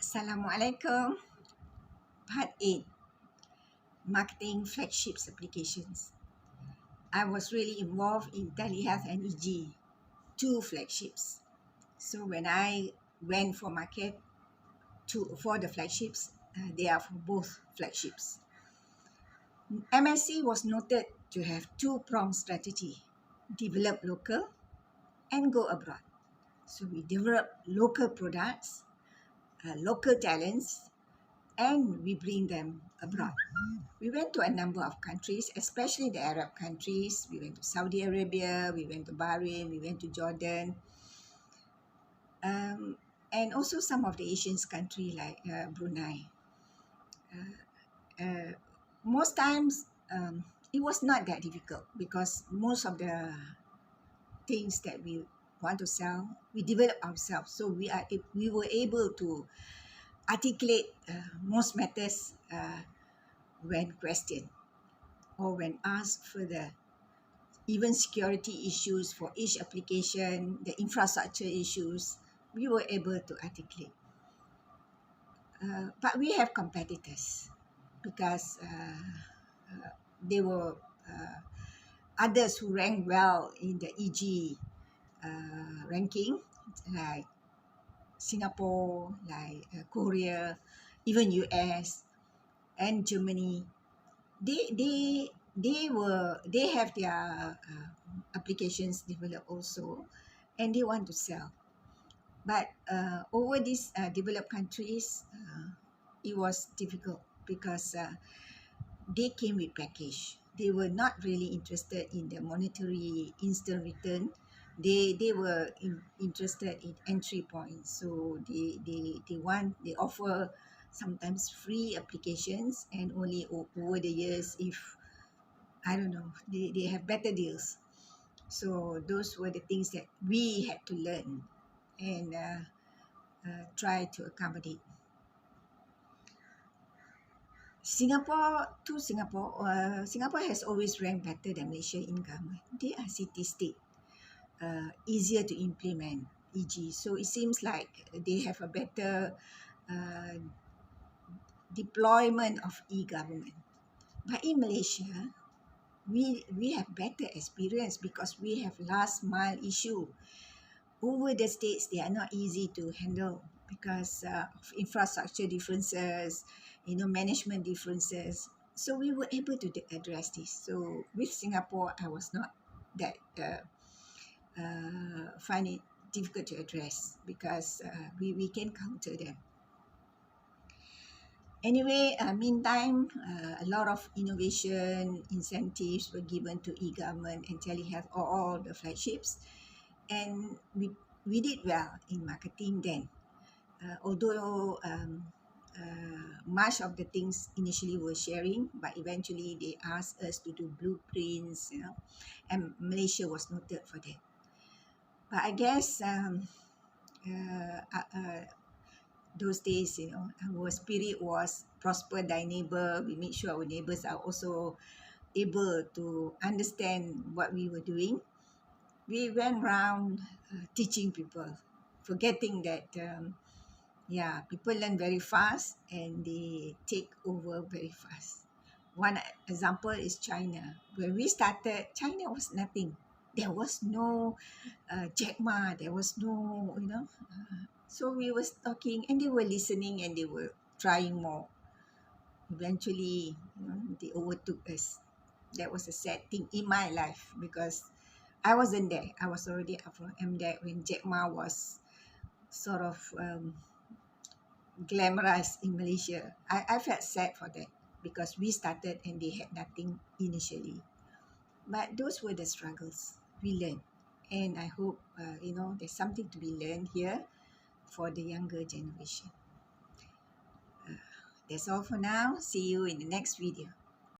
Assalamualaikum. Part 8, Marketing Flagships Applications. I was really involved in Telehealth and EG, two flagships. So when I went for market for the flagships, they are for both flagships. MSC was noted to have two-pronged strategy, develop local and go abroad. So we develop local products, local talents, and we bring them abroad. We went to a number of countries, especially the Arab countries. We went to Saudi Arabia, we went to Bahrain, we went to Jordan, and also some of the Asian countries like Brunei. Most times, it was not that difficult because most of the things that we want to sell, we develop ourselves. So we were able to articulate most matters when questioned or when asked further. Even security issues for each application, the infrastructure issues, we were able to articulate. But we have competitors because there were others who rank well in the EG ranking, like Singapore, like Korea, even US and Germany. They have their applications developed also, and they want to sell. But over these developed countries, it was difficult because they came with package. They were not really interested in the monetary instant return. They were interested in entry points. So they offer sometimes free applications, and only over the years, if I don't know, they have better deals. So those were the things that we had to learn and try to accommodate. Singapore has always ranked better than Malaysia in government. They are city-state, easier to implement EG. So it seems like they have a better deployment of e-government. But in Malaysia, we have better experience because we have last mile issue. Over the states, they are not easy to handle because of infrastructure differences, management differences. So we were able to address this. So with Singapore, I was not that find it difficult to address because we can counter them. Anyway, meantime, a lot of innovation incentives were given to e-government and telehealth, all the flagships, and we did well in marketing then. Although much of the things initially were sharing, but eventually they asked us to do blueprints, and Malaysia was noted for that. But I guess those days, our spirit was prosper thy neighbor. We made sure our neighbors are also able to understand what we were doing. We went around teaching people, forgetting that people learn very fast and they take over very fast. One example is China. When we started, China was nothing. There was no Jack Ma, there was no, so we were talking and they were listening and they were trying more. Eventually, they overtook us. That was a sad thing in my life because I wasn't there. I was already up from MDEC when Jack Ma was sort of glamorized in Malaysia. I felt sad for that because we started and they had nothing initially. But those were the struggles we learned. And I hope, there's something to be learned here for the younger generation. That's all for now. See you in the next video.